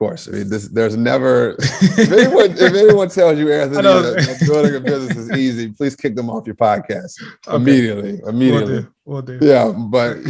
course. I mean, there's never, if anyone tells you, Anthony, that building a business is easy, please kick them off your podcast immediately. Will do. Yeah. But,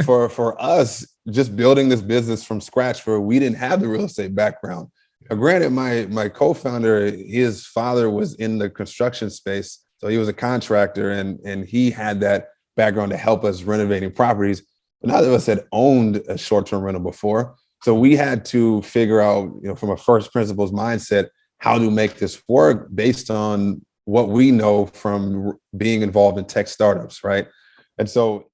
for us, just building this business from scratch where we didn't have the real estate background. Now, granted, my co-founder, his father was in the construction space. So he was a contractor and he had that background to help us renovating properties. But neither of us had owned a short-term rental before. So we had to figure out, from a first principles mindset, how to make this work based on what we know from being involved in tech startups, right? And so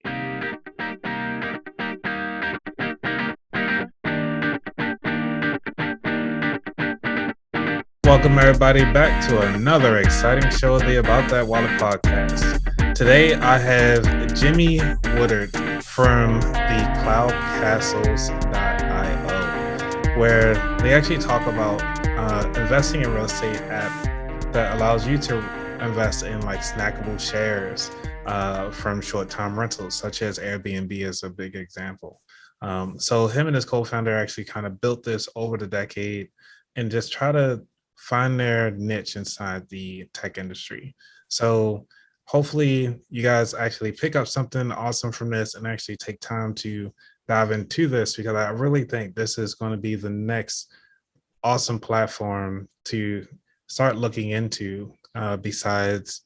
welcome everybody back to another exciting show of the About That Wallet podcast. Today I have Jimmy Woodard from the cloudcastles.io, where they actually talk about investing in real estate app that allows you to invest in like snackable shares from short-term rentals, such as Airbnb is a big example. So him and his co-founder actually kind of built this over the decade and just try to find their niche inside the tech industry. So hopefully you guys actually pick up something awesome from this and actually take time to dive into this, because I really think this is going to be the next awesome platform to start looking into besides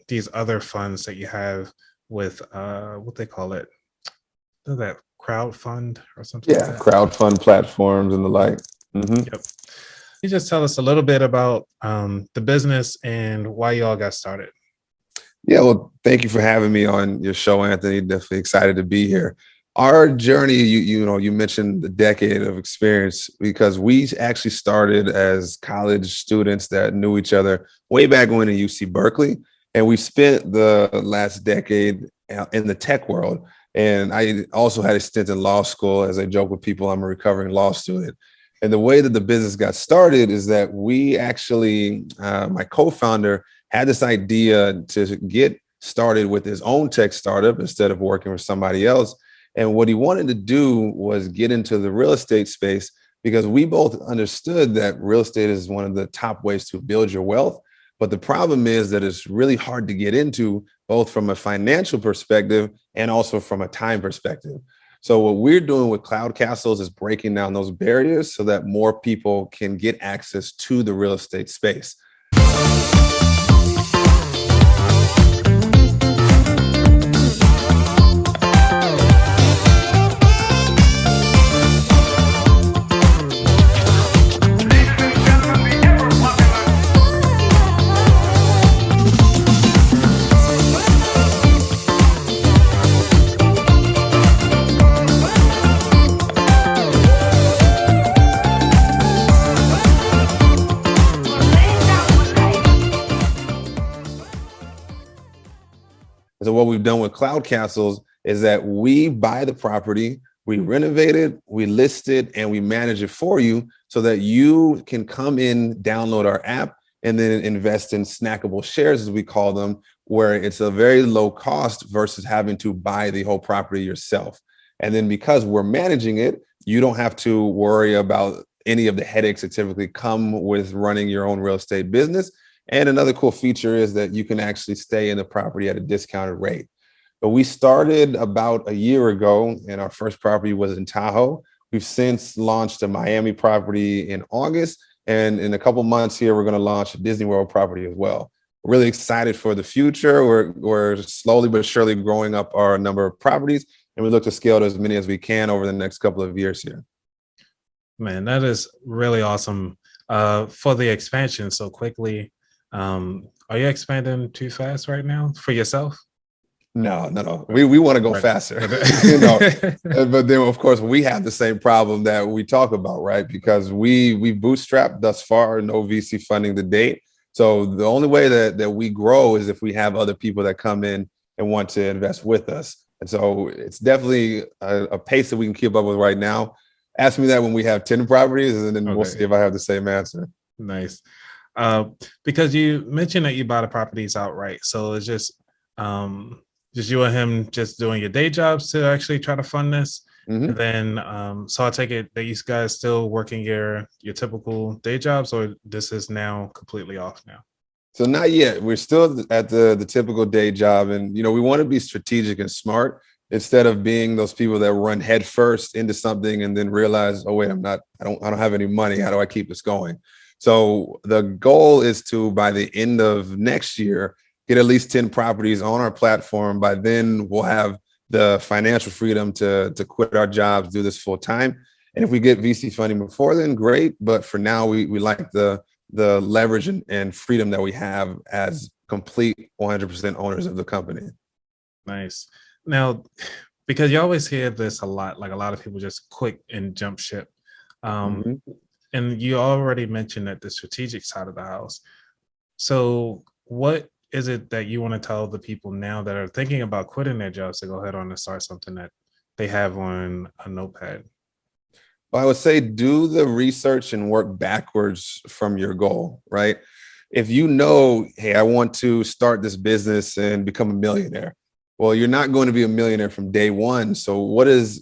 these other funds that you have with what they call it, that crowd fund or something. Yeah, like crowd fund platforms and the like. Mm-hmm. Yep. You just tell us a little bit about the business and why you all got started. Yeah, well, thank you for having me on your show, Anthony. Definitely excited to be here. Our journey, you mentioned the decade of experience, because we actually started as college students that knew each other way back when at UC Berkeley. And we spent the last decade in the tech world. And I also had a stint in law school. As I joke with people, I'm a recovering law student. And the way that the business got started is that we actually, my co-founder had this idea to get started with his own tech startup instead of working for somebody else. And what he wanted to do was get into the real estate space, because we both understood that real estate is one of the top ways to build your wealth. But the problem is that it's really hard to get into, both from a financial perspective and also from a time perspective. So what we're doing with Cloud Castles is breaking down those barriers so that more people can get access to the real estate space. So what we've done with Cloud Castles is that we buy the property, we renovate it, we list it, and we manage it for you so that you can come in, download our app, and then invest in snackable shares, as we call them, where it's a very low cost versus having to buy the whole property yourself. And then because we're managing it, you don't have to worry about any of the headaches that typically come with running your own real estate business. And another cool feature is that you can actually stay in the property at a discounted rate. But we started about a year ago, and our first property was in Tahoe. We've since launched a Miami property in August. And in a couple months here, we're going to launch a Disney World property as well. We're really excited for the future. We're slowly but surely growing up our number of properties, and we look to scale to as many as we can over the next couple of years here. Man, that is really awesome for the expansion so quickly. Are you expanding too fast right now for yourself? No. We want to go faster, but then of course we have the same problem that we talk about, right? Because we bootstrapped thus far, no VC funding to date. So the only way that we grow is if we have other people that come in and want to invest with us. And so it's definitely a pace that we can keep up with right now. Ask me that when we have 10 properties, and then we'll see if I have the same answer. Nice. Because you mentioned that you buy the properties outright. So it's just you and him just doing your day jobs to actually try to fund this. And then, so I take it that you guys still working your typical day jobs, or this is now completely off now? So not yet. We're still at the typical day job, and we want to be strategic and smart instead of being those people that run headfirst into something and then realize, oh wait, I don't have any money. How do I keep this going? So the goal is to, by the end of next year, get at least 10 properties on our platform. By then we'll have the financial freedom to quit our jobs, do this full time. And if we get VC funding before then, great. But for now, we like the leverage and freedom that we have as complete 100% owners of the company. Nice. Now, because you always hear this a lot, like a lot of people just quit and jump ship. And you already mentioned that the strategic side of the house. So what is it that you want to tell the people now that are thinking about quitting their jobs to go ahead on and start something that they have on a notepad? Well, I would say do the research and work backwards from your goal, right? If you know, hey, I want to start this business and become a millionaire. Well, you're not going to be a millionaire from day one. So what does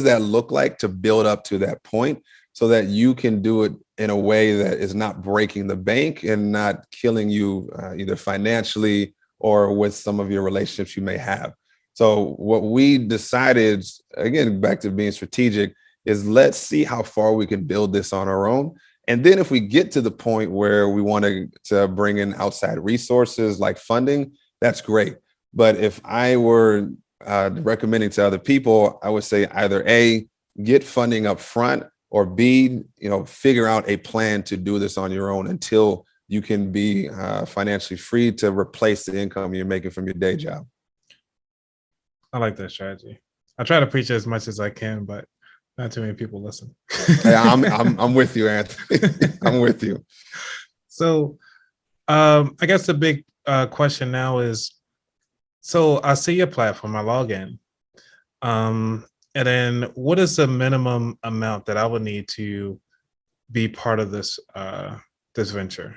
that look like to build up to that point so that you can do it in a way that is not breaking the bank and not killing you either financially or with some of your relationships you may have? So what we decided, again, back to being strategic, is let's see how far we can build this on our own. And then if we get to the point where we want to bring in outside resources like funding, that's great. But if I were recommending to other people, I would say either A, get funding up front, or B, figure out a plan to do this on your own until you can be financially free to replace the income you're making from your day job. I like that strategy. I try to preach it as much as I can, but not too many people listen. Yeah, I'm with you, Anthony. I'm with you. So I guess the big question now is, so I see your platform, I log in. And then what is the minimum amount that I would need to be part of this this venture?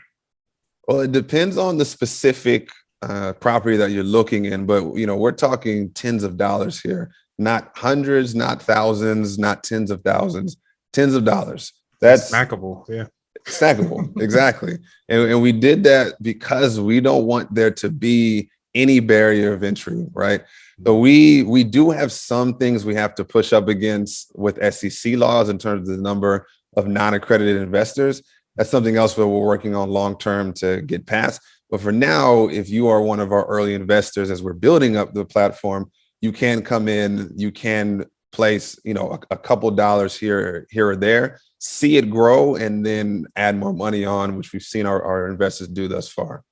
Well, it depends on the specific property that you're looking in, but we're talking tens of dollars here. Not hundreds, not thousands, not tens of thousands, tens of dollars. That's snackable. Yeah. Snackable. Exactly. And we did that because we don't want there to be any barrier of entry, right? So we do have some things we have to push up against with SEC laws in terms of the number of non-accredited investors. That's something else that we're working on long-term to get past. But for now, if you are one of our early investors, as we're building up the platform, you can come in, you can place, a couple dollars here or there, see it grow, and then add more money on, which we've seen our investors do thus far.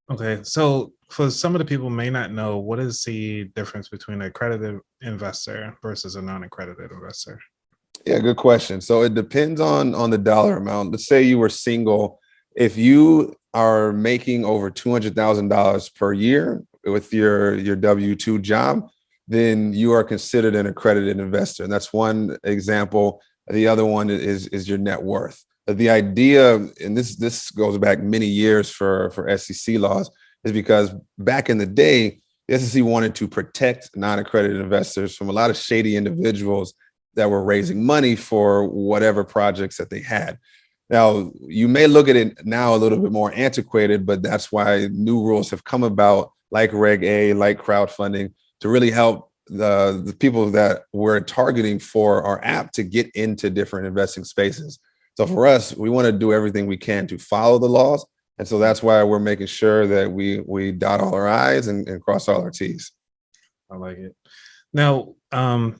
Okay, so for some of the people who may not know, what is the difference between an accredited investor versus a non-accredited investor? Yeah, good question. So it depends on the dollar amount. Let's say you were single. If you are making over $200,000 per year with your W-2 job, then you are considered an accredited investor. And that's one example. The other one is your net worth. The idea, and this goes back many years for SEC laws, is because back in the day, the SEC wanted to protect non-accredited investors from a lot of shady individuals that were raising money for whatever projects that they had. Now, you may look at it now a little bit more antiquated, but that's why new rules have come about, like Reg A, like crowdfunding, to really help the people that we're targeting for our app to get into different investing spaces. So for us, we want to do everything we can to follow the laws. And so that's why we're making sure that we dot all our I's and cross all our T's. I like it. Now,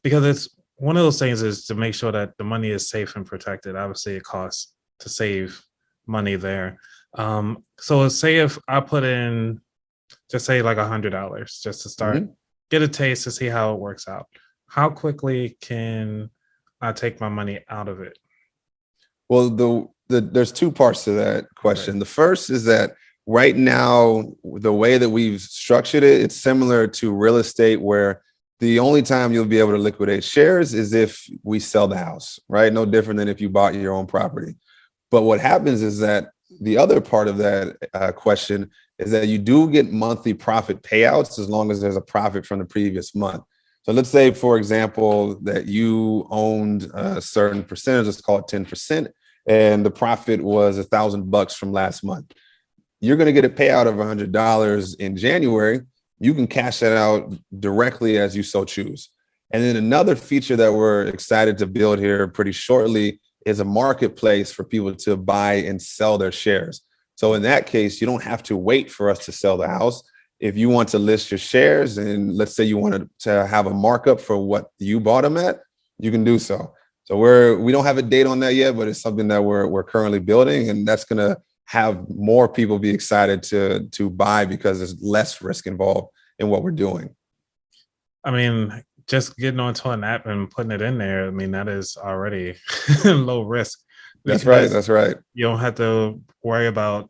because it's one of those things is to make sure that the money is safe and protected. Obviously, it costs to save money there. So say if I put in, just say like $100 just to start, get a taste to see how it works out. How quickly can I take my money out of it? Well, there's two parts to that question. Right. The first is that right now, the way that we've structured it, it's similar to real estate, where the only time you'll be able to liquidate shares is if we sell the house, right? No different than if you bought your own property. But what happens is that the other part of that question is that you do get monthly profit payouts as long as there's a profit from the previous month. So let's say, for example, that you owned a certain percentage, let's call it 10%, and the profit was $1,000 from last month. You're going to get a payout of $100 in January. You can cash that out directly as you so choose. And then another feature that we're excited to build here pretty shortly is a marketplace for people to buy and sell their shares. So in that case, you don't have to wait for us to sell the house. If you want to list your shares and let's say you wanted to have a markup for what you bought them at, you can do so. So we don't have a date on that yet, but it's something that we're currently building, and that's going to have more people be excited to buy because there's less risk involved in what we're doing. I mean, just getting onto an app and putting it in there, I mean, that is already low risk. That's right. That's right. You don't have to worry about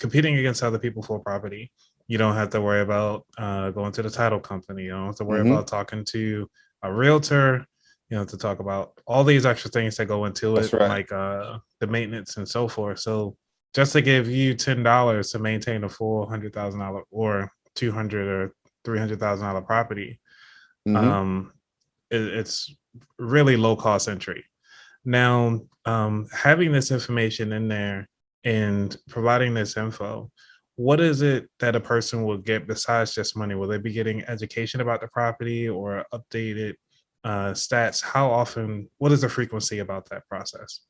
competing against other people for property. You don't have to worry about going to the title company. You don't have to worry about talking to a realtor. You know, to talk about all these extra things that go into it, like the maintenance and so forth. So just to give you $10 to maintain a full $100,000 or $200,000 or $300,000 property, it's really low cost entry. Now, having this information in there and providing this info, what is it that a person will get besides just money? Will they be getting education about the property or updated stats? How often? What is the frequency about that process?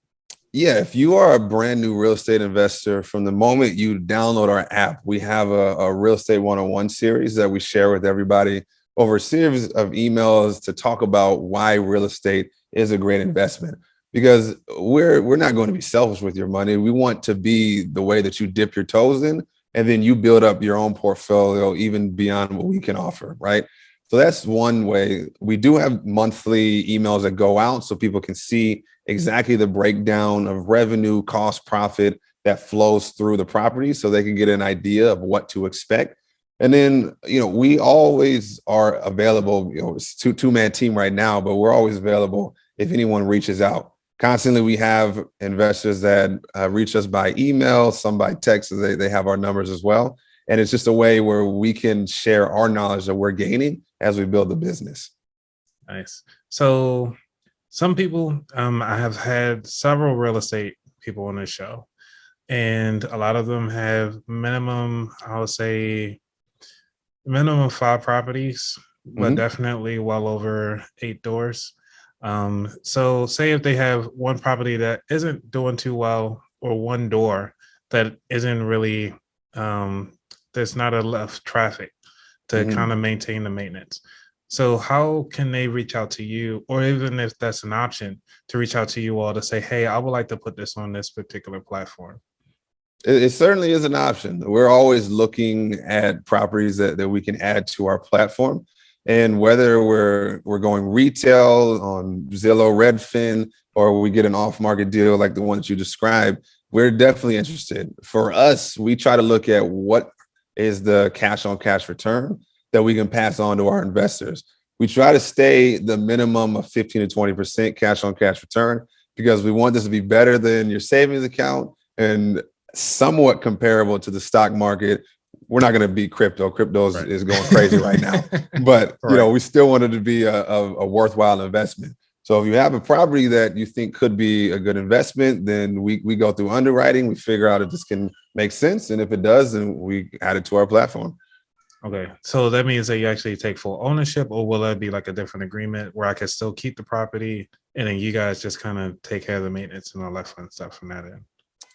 Yeah, if you are a brand new real estate investor, from the moment you download our app, we have a real estate 101 series that we share with everybody over a series of emails to talk about why real estate is a great investment. Because we're not going to be selfish with your money. We want to be the way that you dip your toes in, and then you build up your own portfolio even beyond what we can offer, right? So that's one way. We do have monthly emails that go out so people can see exactly the breakdown of revenue, cost, profit that flows through the property so they can get an idea of what to expect. And then, we always are available. It's two-man team right now, but we're always available if anyone reaches out. Constantly, we have investors that reach us by email, some by text. So they have our numbers as well. And it's just a way where we can share our knowledge that we're gaining as we build the business. Nice. So some people, I have had several real estate people on this show, and a lot of them have minimum, I would say, minimum 5 properties, but definitely well over 8 doors. So say if they have one property that isn't doing too well, or one door that isn't really, there's not enough traffic to kind of maintain the maintenance. So how can they reach out to you, or even if that's an option, to reach out to you all to say, hey, I would like to put this on this particular platform? It certainly is an option. We're always looking at properties that we can add to our platform. And whether we're going retail on Zillow, Redfin, or we get an off-market deal like the one that you described, we're definitely interested. For us, we try to look at what is the cash-on-cash return that we can pass on to our investors. We try to stay the minimum of 15 to 20% cash-on-cash return because we want this to be better than your savings account and somewhat comparable to the stock market. We're not going to beat crypto. Crypto is going crazy right now, but we still want it to be a worthwhile investment. So if you have a property that you think could be a good investment, then we go through underwriting. We figure out if this can make sense, and if it does, then we add it to our platform. Okay, so that means that you actually take full ownership, or will that be like a different agreement where I can still keep the property and then you guys just kind of take care of the maintenance and all that fun stuff from that end?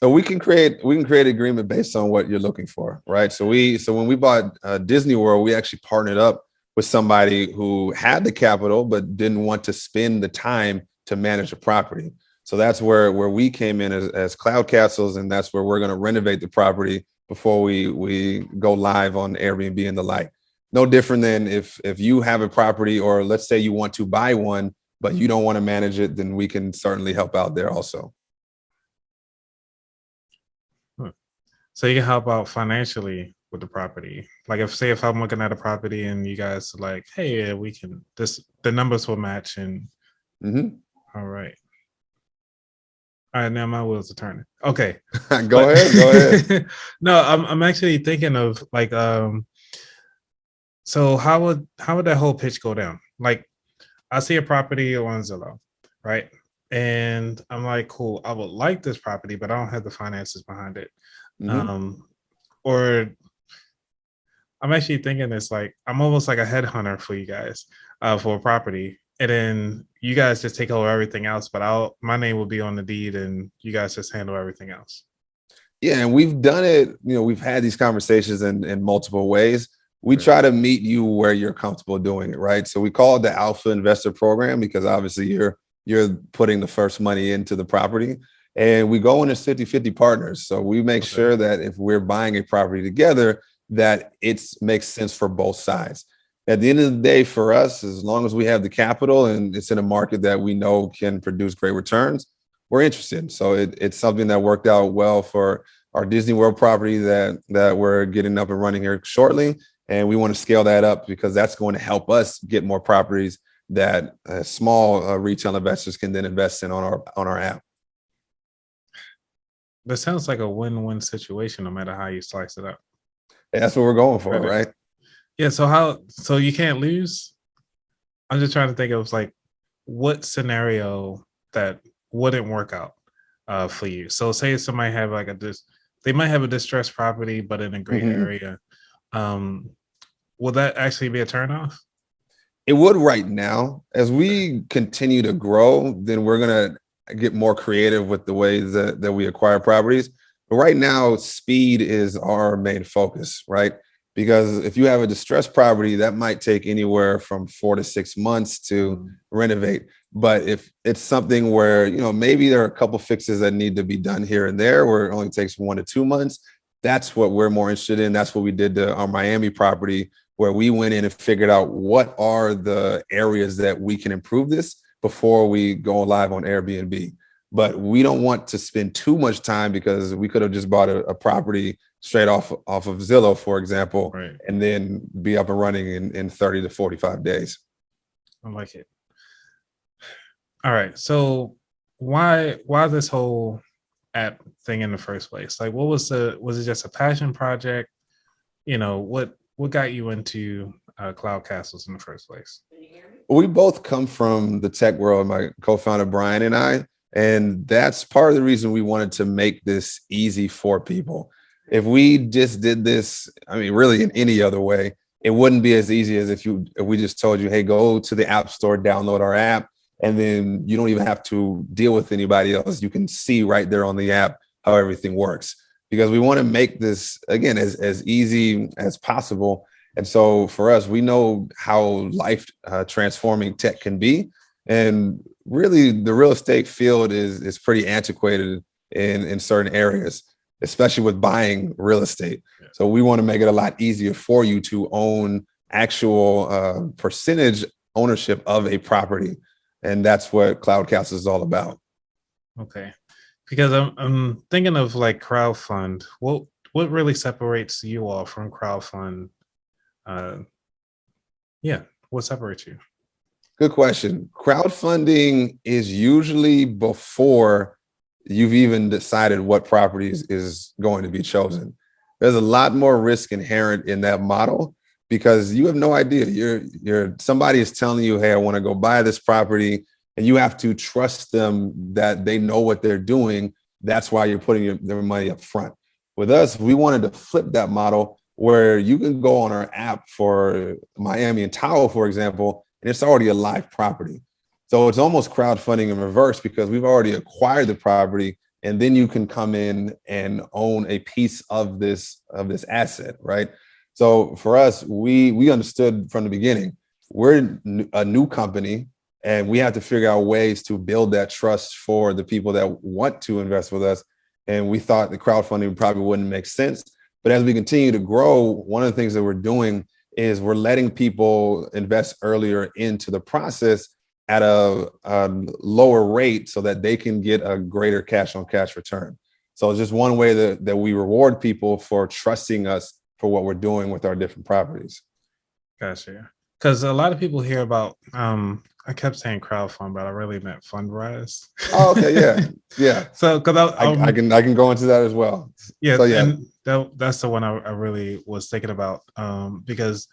So we can create an agreement based on what you're looking for, right? So when we bought Disney World, we actually partnered up with somebody who had the capital but didn't want to spend the time to manage the property. So that's where we came in as Cloud Castles, and that's where we're going to renovate the property before we go live on Airbnb and the like. No different than if you have a property, or let's say you want to buy one but you don't want to manage it, then we can certainly help out there also. So you can help out financially with the property. Like if I'm looking at a property and you guys are like, hey, we can, the numbers will match, and all right. All right, now my wheels are turning. Okay. Go ahead. No, I'm actually thinking of like So how would that whole pitch go down? Like, I see a property on Zillow, right? And I'm like, cool, I would like this property, but I don't have the finances behind it. Hmm. Um, or I'm actually thinking it's like I'm almost like a headhunter for you guys for a property. And then you guys just take over everything else, but my name will be on the deed and you guys just handle everything else. Yeah, and we've done it. We've had these conversations in multiple ways. We Right. try to meet you where you're comfortable doing it, right? So we call it the Alpha Investor Program because obviously you're putting the first money into the property. And we go in as 50-50 partners. So we make Okay. sure that if we're buying a property together, that it makes sense for both sides. At the end of the day, for us, as long as we have the capital and it's in a market that we know can produce great returns, we're interested. So it's something that worked out well for our Disney World property that we're getting up and running here shortly, and we want to scale that up because that's going to help us get more properties that small retail investors can then invest in on our app. That sounds like a win-win situation, no matter how you slice it up. And that's what we're going for, Credit. right? Yeah. So you can't lose. I'm just trying to think of like what scenario that wouldn't work out for you. So say somebody have like they might have a distressed property, but in a great Mhm. area. Um, will that actually be a turnoff? It would right now. As we continue to grow, then we're gonna get more creative with the ways that we acquire properties. But right now, speed is our main focus, right? Because if you have a distressed property, that might take anywhere from 4 to 6 months to Mm. renovate. But if it's something where, maybe there are a couple fixes that need to be done here and there, where it only takes 1 to 2 months, that's what we're more interested in. That's what we did to our Miami property, where we went in and figured out what are the areas that we can improve this before we go live on Airbnb. But we don't want to spend too much time because we could have just bought a property straight off of Zillow, for example, Right. and then be up and running in 30 to 45 days. I like it. All right. So why this whole app thing in the first place? Like, what was it just a passion project? What got you into cloud castles in the first place? We both come from the tech world, my co-founder Brian and I, and that's part of the reason we wanted to make this easy for people. If we just did this, I mean, really in any other way, it wouldn't be as easy as if we just told you, hey, go to the app store, download our app, and then you don't even have to deal with anybody else. You can see right there on the app how everything works. Because we want to make this again as easy as possible. And so for us, we know how life transforming tech can be. And really, the real estate field is pretty antiquated in certain areas, especially with buying real estate. Yeah. So we want to make it a lot easier for you to own actual percentage ownership of a property. And that's what Cloud Castle is all about. Okay. Because I'm thinking of like crowdfund. What really separates you all from crowdfund? Uh, yeah, what separates you? Good question. Crowdfunding is usually before you've even decided what properties is going to be chosen. There's a lot more risk inherent in that model because you have no idea. You're somebody is telling you, hey, I want to go buy this property, and you have to trust them that they know what they're doing. That's why you're putting their money up front. With us, we wanted to flip that model where you can go on our app for Miami and Tahoe, for example, and it's already a live property. So it's almost crowdfunding in reverse because we've already acquired the property, and then you can come in and own a piece of this asset, right? So for us, we understood from the beginning we're a new company, and we have to figure out ways to build that trust for the people that want to invest with us. And we thought the crowdfunding probably wouldn't make sense. But as we continue to grow, one of the things that we're doing is we're letting people invest earlier into the process at a lower rate so that they can get a greater cash on cash return. So it's just one way that we reward people for trusting us for what we're doing with our different properties. Gotcha. Because a lot of people hear about I kept saying crowdfund, but I really meant FundRise. Oh, okay, yeah, yeah. So because I can go into that as well. yeah, So yeah, and that's the one I really was thinking about because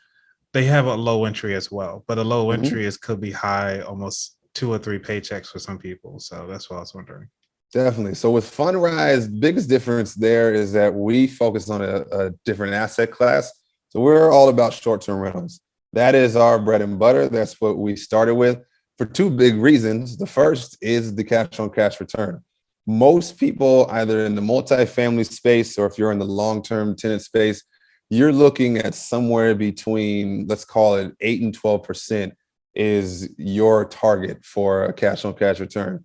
they have a low entry as well, but a low Mhm. entry could be high, almost 2 or 3 paychecks for some people. So that's what I was wondering. Definitely. So with FundRise, biggest difference there is that we focus on a different asset class. So we're all about short-term rentals. That is our bread and butter. That's what we started with for two big reasons. The first is the cash on cash return. Most people, either in the multifamily space or if you're in the long-term tenant space, you're looking at somewhere between, let's call it 8 and 12% is your target for a cash on cash return.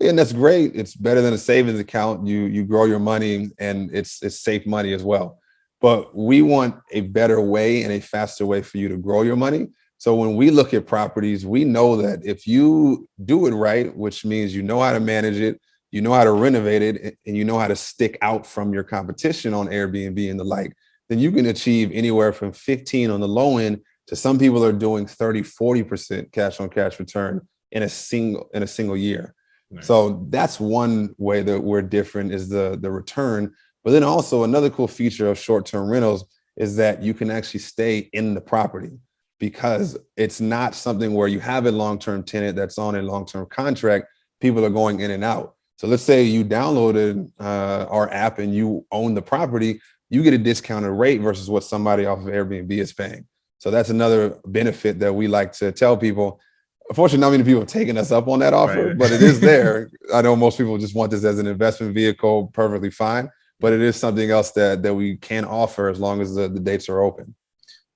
And that's great. It's better than a savings account. You grow your money and it's safe money as well. But we want a better way and a faster way for you to grow your money. So when we look at properties, we know that if you do it right, which means you know how to manage it, you know how to renovate it, and you know how to stick out from your competition on Airbnb and the like, then you can achieve anywhere from 15 on the low end to some people are doing 30, 40% cash on cash return in a single year. Nice. So that's one way that we're different is the return. But then also another cool feature of short-term rentals is that you can actually stay in the property because it's not something where you have a long-term tenant that's on a long-term contract. People are going in and out. So let's say you downloaded our app and you own the property, you get a discounted rate versus what somebody off of Airbnb is paying. So that's another benefit that we like to tell people. Unfortunately, not many people have taken us up on that offer, Right. but it is there. I know most people just want this as an investment vehicle, perfectly fine. But it is something else that we can offer as long as the dates are open.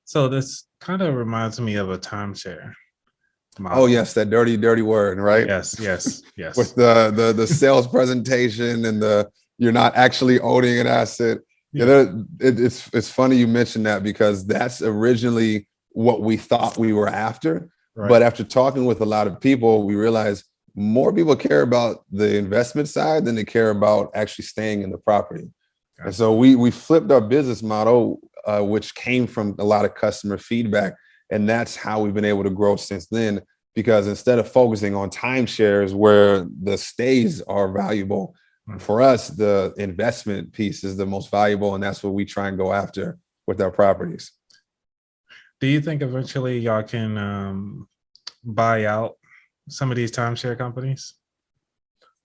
So this kind of reminds me of a timeshare Oh model. yes, that dirty, dirty word, right? Yes, yes, With yes. the sales presentation and the you're not actually owning an asset. Yeah, Yeah. it's funny you mentioned that because that's originally what we thought we were after. Right. But after talking with a lot of people, we realized more people care about the investment side than they care about actually staying in the property. And Gotcha. so we flipped our business model, which came from a lot of customer feedback, and that's how we've been able to grow since then. Because instead of focusing on timeshares where the stays are valuable, Hmm. for us the investment piece is the most valuable, and that's what we try and go after with our properties. Do you think eventually y'all can buy out some of these timeshare companies?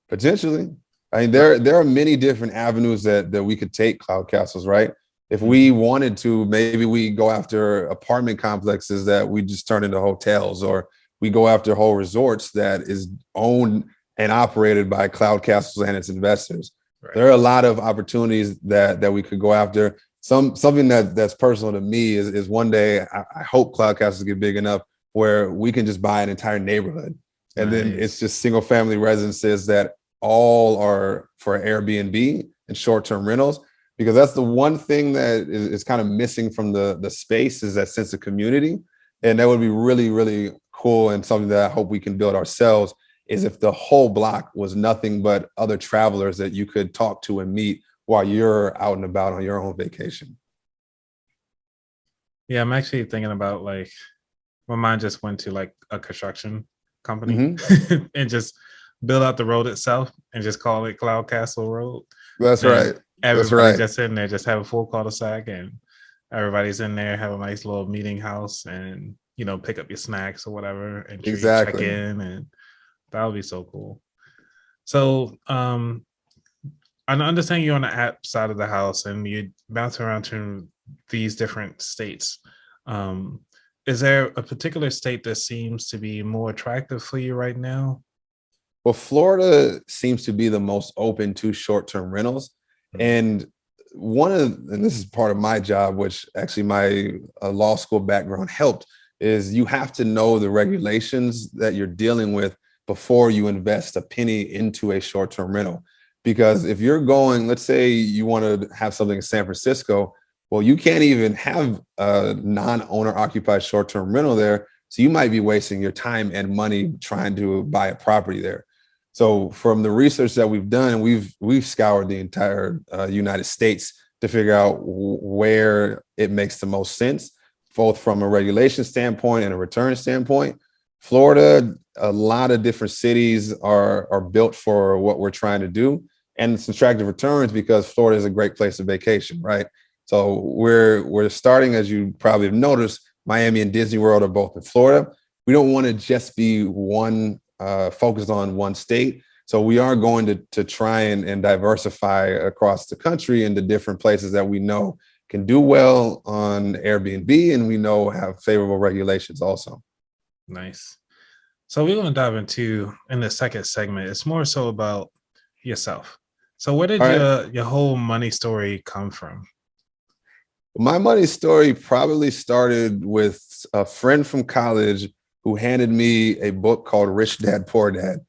Potentially. I mean, Right. there are many different avenues that we could take cloud castles, right? If we Mhm. wanted to, maybe we go after apartment complexes that we just turn into hotels, or we go after whole resorts that is owned and operated by cloud castles and its investors. Right. There are a lot of opportunities that we could go after. Something that's personal to me is one day I hope cloud castles get big enough where we can just buy an entire neighborhood, and then it's Nice. just single family residences that all are for Airbnb and short-term rentals, because that's the one thing that is kind of missing from the space is that sense of community. And that would be really, really cool, and something that I hope we can build ourselves is if the whole block was nothing but other travelers that you could talk to and meet while you're out and about on your own vacation. Yeah, I'm actually thinking about like my mind just went to like a construction company Hmm. and just build out the road itself and just call it Cloud Castle Road. That's And right. That's everybody's right. just in there, just have a full cul-de-sac, and everybody's in there, have a nice little meeting house, and pick up your snacks or whatever, entry, check Exactly. in, and that would be so cool. So I understand you're on the app side of the house and you bounce around to these different states. Um, is there a particular state that seems to be more attractive for you right now? Well, Florida seems to be the most open to short-term rentals. Mm. And and this is part of my job, which actually my law school background helped, is you have to know the regulations that you're dealing with before you invest a penny into a short-term rental. Because if you're going, let's say you want to have something in San Francisco, well, you can't even have a non-owner occupied short-term rental there. So you might be wasting your time and money trying to buy a property there. So from the research that we've done, we've scoured the entire United States to figure out where it makes the most sense, both from a regulation standpoint and a return standpoint. Florida, a lot of different cities are built for what we're trying to do, and it's attractive returns because Florida is a great place to vacation, right? So we're starting, as you probably have noticed, Miami and Disney World are both in Florida. We don't want to just be focused on one state. So we are going to try and diversify across the country into different places that we know can do well on Airbnb and we know have favorable regulations also. Nice. So we're going to dive into, in the second segment, it's more so about yourself. So where did your whole money story come from? My money story probably started with a friend from college who handed me a book called Rich Dad, Poor Dad.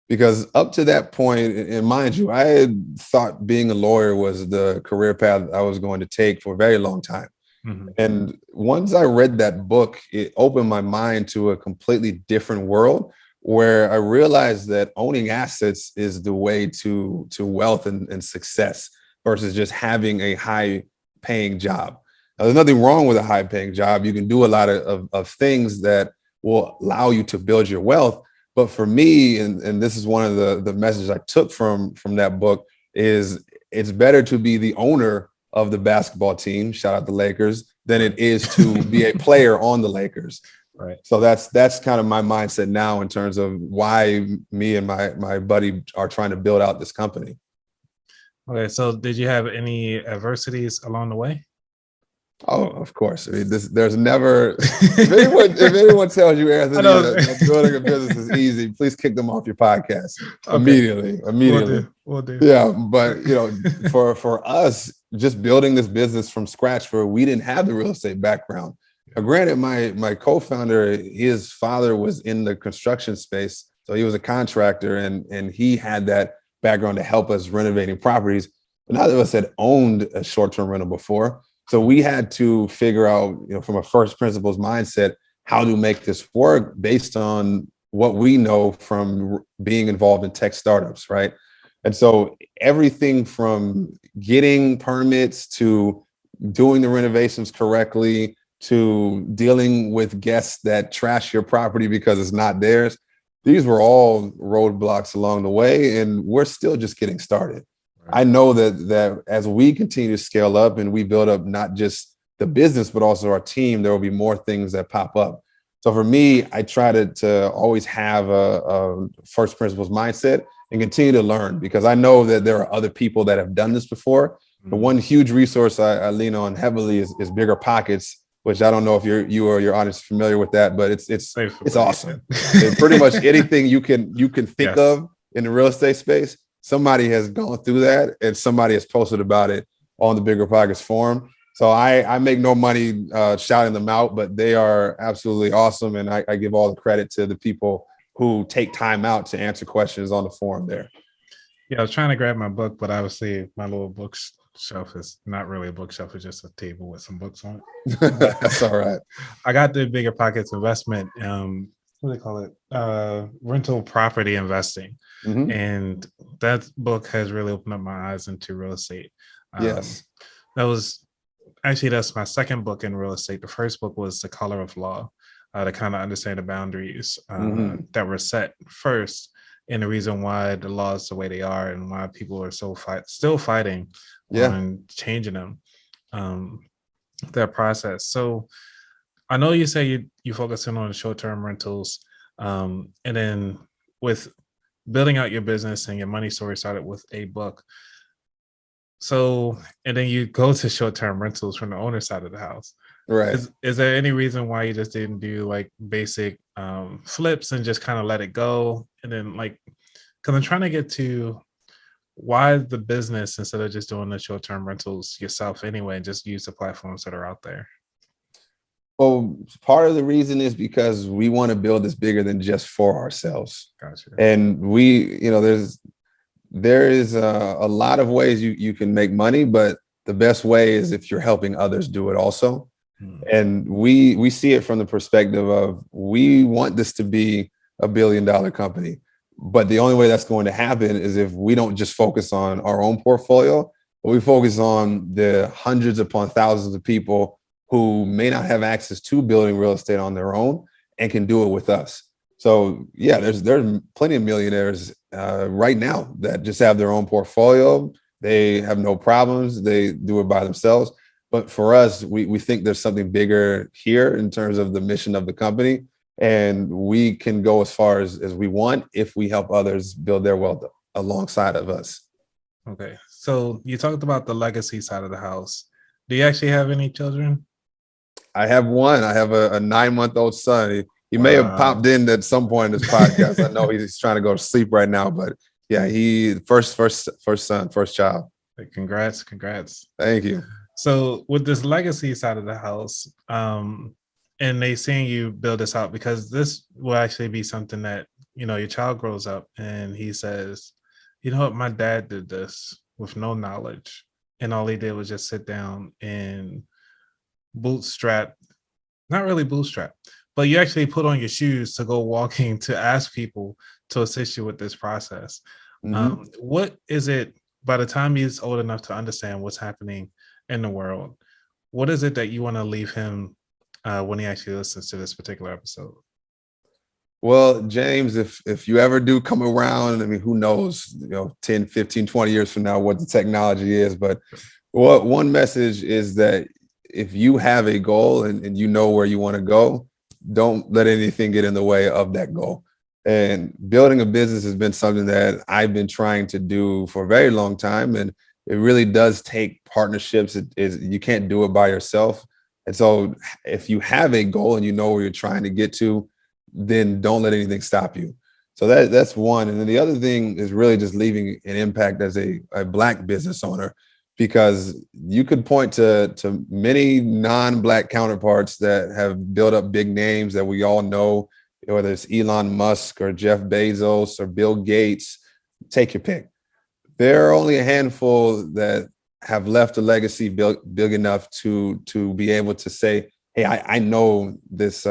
Because up to that point, and mind you, I had thought being a lawyer was the career path I was going to take for a very long time. Mm-hmm. And once I read that book, it opened my mind to a completely different world where I realized that owning assets is the way to wealth and success versus just having a high paying job. Now, there's nothing wrong with a high paying job. You can do a lot of things that will allow you to build your wealth. But for me, and this is one of the messages I took from that book, is it's better to be the owner of the basketball team, shout out the Lakers, than it is to be a player on the Lakers. Right. So that's kind of my mindset now in terms of why me and my buddy are trying to build out this company. Okay, so did you have any adversities along the way? Oh, of course. I mean, there's never, if anyone tells you, Anthony, that building a business is easy, please kick them off your podcast immediately. We'll do. Yeah. But, for us, just building this business from scratch, we didn't have the real estate background. Now, granted, my co-founder, his father was in the construction space. So he was a contractor and he had that background to help us renovating properties. But neither of us had owned a short-term rental before. So we had to figure out, from a first principles mindset, how to make this work based on what we know from being involved in tech startups, right? And so everything from getting permits to doing the renovations correctly to dealing with guests that trash your property because it's not theirs, these were all roadblocks along the way, and we're still just getting started. I know that as we continue to scale up and we build up not just the business, but also our team, there will be more things that pop up. So for me, I try to always have a first principles mindset and continue to learn, because I know that there are other people that have done this before. Mm-hmm. The one huge resource I lean on heavily is Bigger Pockets, which I don't know if you or your audience are familiar with that, but it's awesome. Pretty much anything you can think of in the real estate space, somebody has gone through that and somebody has posted about it on the Bigger Pockets forum. So I make no money shouting them out, but they are absolutely awesome. And I give all the credit to the people who take time out to answer questions on the forum there. Yeah, I was trying to grab my book, but obviously my little bookshelf is not really a bookshelf. It's just a table with some books on it. That's all right. I got the Bigger Pockets investment. What do they call it? Rental property investing. Mm-hmm. And that book has really opened up my eyes into real estate. Yes. That's my second book in real estate. The first book was The Color of Law, to kind of understand the boundaries that were set first, and the reason why the law is the way they are and why people are still fighting on changing them, that process. So I know you say you focus in on short-term rentals, and then with building out your business and your money story started with a book. So, and then you go to short-term rentals from the owner side of the house. Right. Is there any reason why you just didn't do like basic flips and just kind of let it go? And then because I'm trying to get to why the business instead of just doing the short-term rentals yourself anyway, and just use the platforms that are out there. Well, part of the reason is because we want to build this bigger than just for ourselves. Gotcha. And there is a lot of ways you can make money, but the best way is if you're helping others do it also. And we see it from the perspective of, we want this to be $1 billion company, but the only way that's going to happen is if we don't just focus on our own portfolio, but we focus on the hundreds upon thousands of people who may not have access to building real estate on their own and can do it with us. So yeah, there's plenty of millionaires right now that just have their own portfolio. They have no problems. They do it by themselves. But for us, we think there's something bigger here in terms of the mission of the company. And we can go as far as we want if we help others build their wealth alongside of us. Okay. So you talked about the legacy side of the house. Do you actually have any children? I have one. I have a 9-month-old son. He may have Wow. popped in at some point in this podcast. I know he's trying to go to sleep right now, but yeah, he first son, first child. Congrats. Thank you. So with this legacy side of the house, and they seeing you build this out, because this will actually be something that, your child grows up and he says, you know what, my dad did this with no knowledge. And all he did was just sit down and bootstrap, not really bootstrap, but you actually put on your shoes to go walking to ask people to assist you with this process. What is it, by the time he's old enough to understand what's happening in the world, what is it that you want to leave him when he actually listens to this particular episode? Well, James, if you ever do come around, I mean, who knows, 10, 15, 20 years from now, what the technology is. But one message is that if you have a goal and you know where you want to go, don't let anything get in the way of that goal. And building a business has been something that I've been trying to do for a very long time. And it really does take partnerships. You can't do it by yourself. And so if you have a goal and you know where you're trying to get to, then don't let anything stop you. So that's one. And then the other thing is really just leaving an impact as a Black business owner, because you could point to many non-Black counterparts that have built up big names that we all know, whether it's Elon Musk or Jeff Bezos or Bill Gates, take your pick. There are only a handful that have left a legacy big enough to be able to say, hey, I know this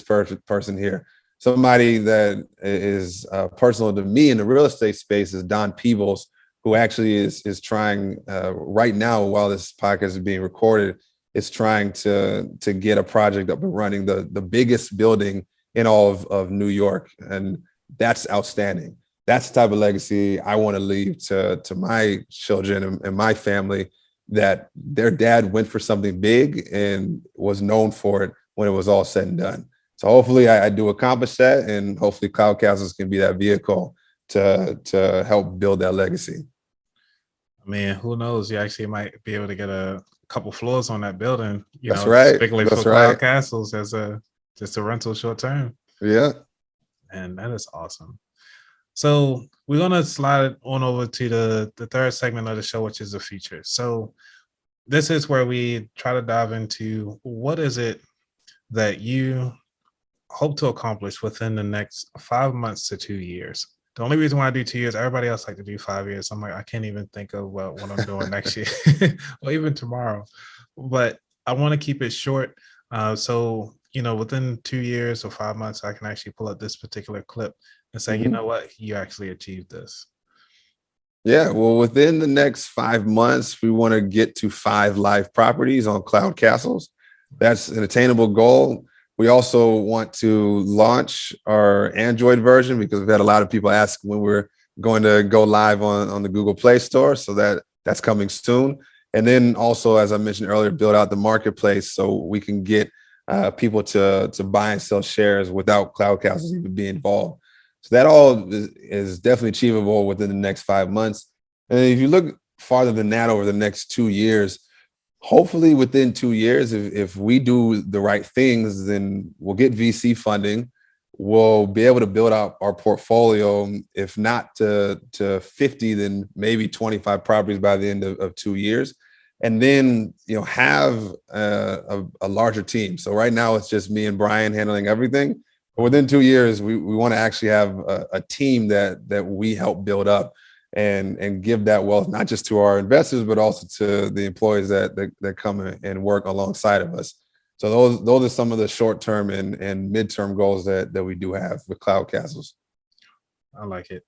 person here. Somebody that is personal to me in the real estate space is Don Peebles, who actually is trying right now, while this podcast is being recorded, is trying to get a project up and running, the biggest building in all of New York. And that's outstanding. That's the type of legacy I want to leave to my children and my family, that their dad went for something big and was known for it when it was all said and done. So hopefully I do accomplish that, and hopefully Cloud Castles can be that vehicle to help build that legacy. I mean, who knows? You actually might be able to get a couple floors on that building, That's right. Particularly That's for right. Cloud Castles as just a rental short term. Yeah. And that is awesome. So we're going to slide on over to the third segment of the show, which is the feature. So this is where we try to dive into what is it that you hope to accomplish within the next 5 months to 2 years. The only reason why I do 2 years, everybody else like to do 5 years. I'm like, I can't even think of what I'm doing next year or even tomorrow. But I want to keep it short. So, within 2 years or 5 months, I can actually pull up this particular clip and say, you know what, you actually achieved this. Yeah, well, within the next 5 months, we want to get to 5 live properties on Cloud Castles. That's an attainable goal. We also want to launch our Android version, because we've had a lot of people ask when we're going to go live on the Google Play Store. So that's coming soon. And then also, as I mentioned earlier, build out the marketplace so we can get people to buy and sell shares without Cloud Castles even being involved. So that all is definitely achievable within the next 5 months. And if you look farther than that, over the next 2 years, hopefully within 2 years, if we do the right things, then we'll get VC funding. We'll be able to build out our portfolio, if not to 50, then maybe 25 properties by the end of 2 years. And then, have a larger team. So right now it's just me and Brian handling everything. But within 2 years, we want to actually have a team that we help build up and give that wealth, not just to our investors, but also to the employees that come and work alongside of us. So those are some of the short-term and midterm goals that we do have with Cloud Castles. I like it.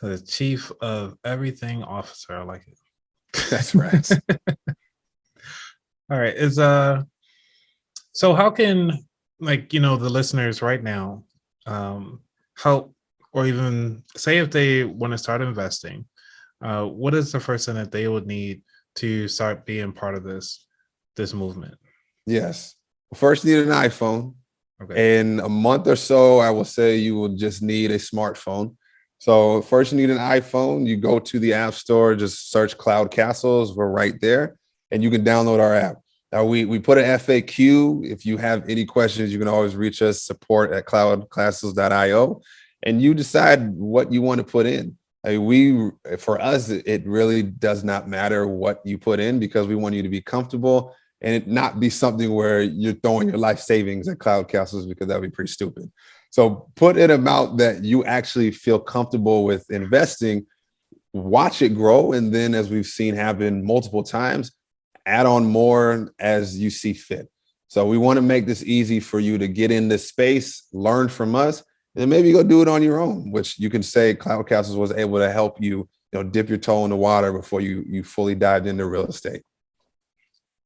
The chief of everything officer. I like it. That's right. All right. So how can, the listeners right now help, or even say if they want to start investing, what is the first thing that they would need to start being part of this? this movement? Yes. First, you need an iPhone. Okay. In a month or so, I will say you will just need a smartphone. So first, you need an iPhone. You go to the App Store, just search Cloud Castles. We're right there, and you can download our app. Now we put an FAQ. If you have any questions, you can always reach us, support@cloudcastles.io, and you decide what you want to put in. I mean, for us, it really does not matter what you put in because we want you to be comfortable and it not be something where you're throwing your life savings at Cloud Castles because that would be pretty stupid. So put an amount that you actually feel comfortable with investing, watch it grow, and then as we've seen happen multiple times, add on more as you see fit. So we want to make this easy for you to get in this space, learn from us, and maybe go do it on your own, which you can say Cloud Castles was able to help you, dip your toe in the water before you fully dived into real estate.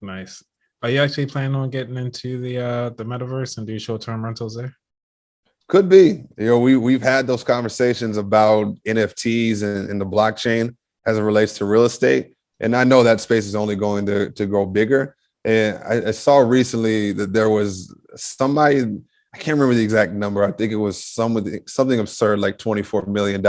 Nice. Are you actually planning on getting into the metaverse and do short-term rentals there? Could be. We've had those conversations about NFTs and the blockchain as it relates to real estate. And I know that space is only going to grow bigger. And I saw recently that there was somebody, I can't remember the exact number. I think it was something absurd, like $24 million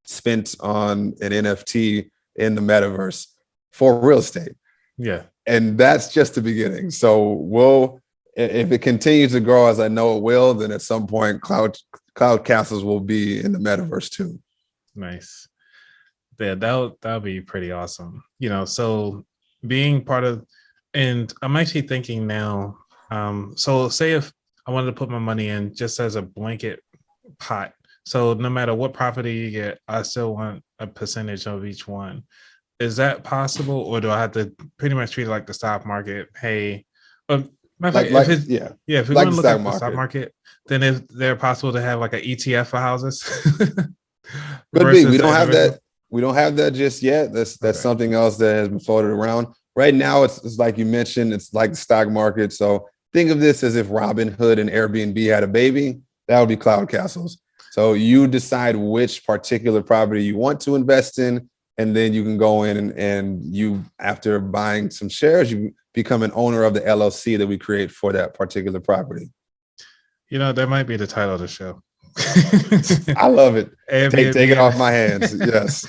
spent on an NFT in the metaverse for real estate. Yeah. And that's just the beginning. So if it continues to grow as I know it will, then at some point Cloud Castles will be in the metaverse too. Nice. Yeah, that'll be pretty awesome. So being part of, and I'm actually thinking now, so say if I wanted to put my money in just as a blanket pot. So no matter what property you get, I still want a percentage of each one. Is that possible, or do I have to pretty much treat it like the stock market? Hey, if we're going to look at the stock market, then is there possible to have like an ETF for houses? Could be. We don't have that. We don't have that just yet. That's something else that has been floated around. Right now, it's like you mentioned, it's like the stock market. So think of this as if Robinhood and Airbnb had a baby. That would be Cloud Castles. So you decide which particular property you want to invest in. And then you can go in and you, after buying some shares, you become an owner of the LLC that we create for that particular property. That might be the title of the show. I love it. Take it off my hands. Yes.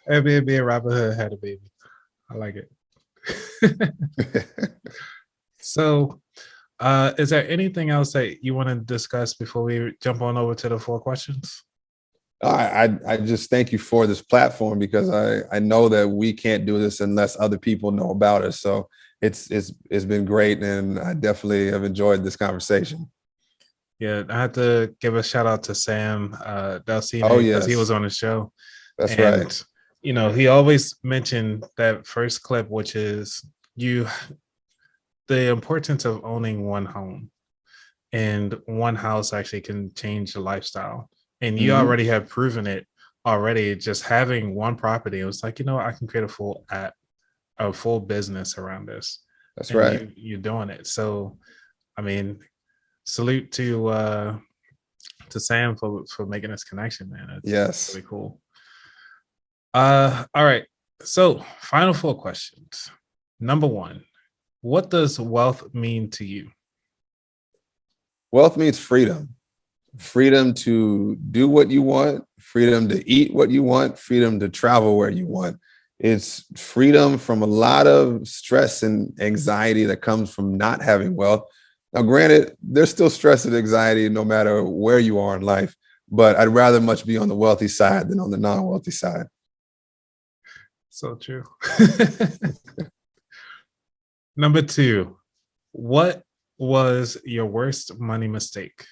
Airbnb and Robinhood had a baby. I like it. So, is there anything else that you want to discuss before we jump on over to the 4 questions? I just thank you for this platform because I know that we can't do this unless other people know about us. So it's been great, and I definitely have enjoyed this conversation. Yeah, I have to give a shout out to Sam Dalcine because he was on the show. That's right. He always mentioned that first clip, which is the importance of owning one home, and one house actually can change the lifestyle. And you already have proven it already. Just having one property, it was like, I can create a full app, a full business around this. That's right. You're doing it. So, I mean, salute to Sam for making this connection, man. It's really cool. All right. So, final 4 questions. Number 1, what does wealth mean to you? Wealth means freedom. Freedom to do what you want, freedom to eat what you want, freedom to travel where you want. It's freedom from a lot of stress and anxiety that comes from not having wealth. Now, granted, there's still stress and anxiety no matter where you are in life, but I'd rather much be on the wealthy side than on the non-wealthy side. So true. Number 2, what was your worst money mistake?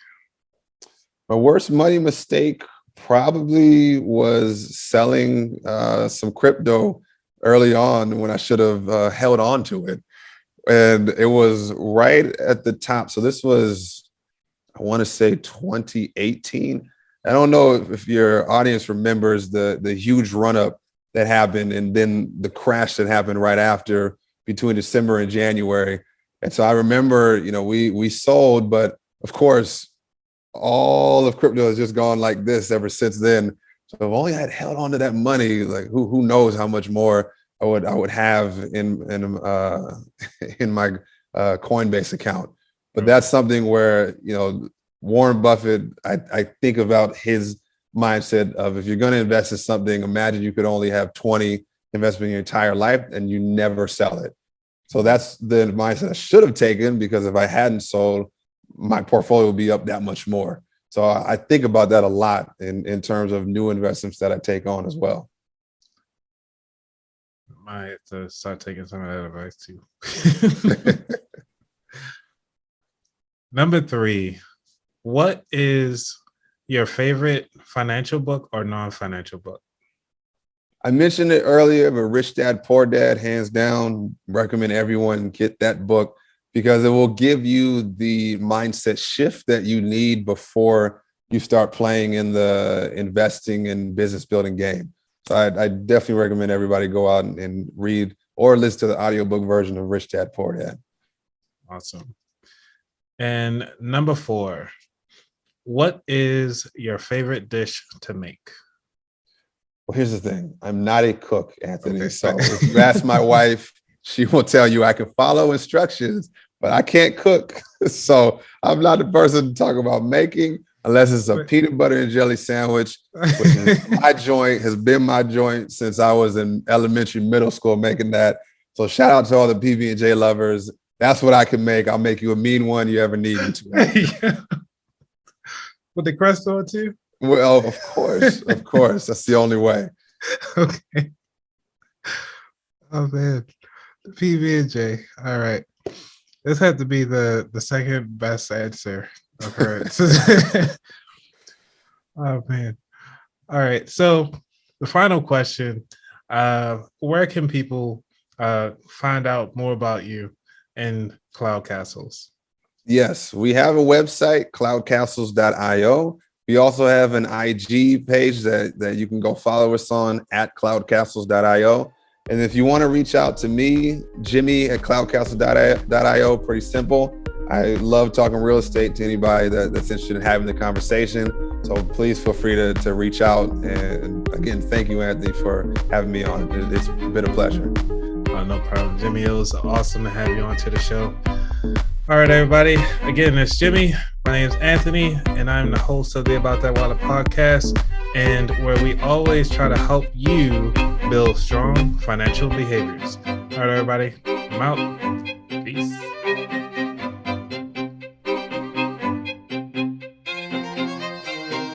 My worst money mistake probably was selling some crypto early on when I should have held on to it. And it was right at the top. So this was, I want to say 2018. I don't know if your audience remembers the huge run up that happened and then the crash that happened right after between December and January. And so I remember, we sold, but of course, all of crypto has just gone like this ever since then. So if only I had held on to that money, like who knows how much more I would have in my Coinbase account. But that's something where, Warren Buffett, I think about his mindset of, if you're going to invest in something, imagine you could only have 20 investments in your entire life and you never sell it. So that's the mindset I should have taken, because if I hadn't sold, my portfolio would be up that much more. So I think about that a lot in terms of new investments that I take on as well. I might have to start taking some of that advice too. Number 3, what is your favorite financial book or non-financial book? I mentioned it earlier, but Rich Dad, Poor Dad, hands down, recommend everyone get that book, because it will give you the mindset shift that you need before you start playing in the investing and business building game. So I definitely recommend everybody go out and read or listen to the audiobook version of Rich Dad, Poor Dad. Awesome. And number 4, what is your favorite dish to make? Well, here's the thing. I'm not a cook, Anthony. Okay. So if you ask my wife, she will tell you I can follow instructions, but I can't cook. So I'm not the person to talk about making, unless it's a peanut butter and jelly sandwich, which is my joint, has been my joint since I was in elementary, middle school making that. So shout out to all the PB&J lovers. That's what I can make. I'll make you a mean one you ever need to. With the crust on too? Well, of course. That's the only way. Okay. Oh man, the PB&J. All right, this had to be the second best answer I've heard. Oh man. All right. So the final question: where can people find out more about you and Cloud Castles? Yes, we have a website, cloudcastles.io. We also have an IG page that you can go follow us on, at cloudcastles.io. And if you want to reach out to me, Jimmy at cloudcastles.io, pretty simple. I love talking real estate to anybody that's interested in having the conversation. So please feel free to reach out. And again, thank you, Anthony, for having me on. It's been a pleasure. No problem, Jimmy. It was awesome to have you onto the show. All right, everybody. Again, it's Jimmy. My name is Anthony, and I'm the host of the About That Wallet podcast, and where we always try to help you build strong financial behaviors. All right, everybody. I'm out. Peace.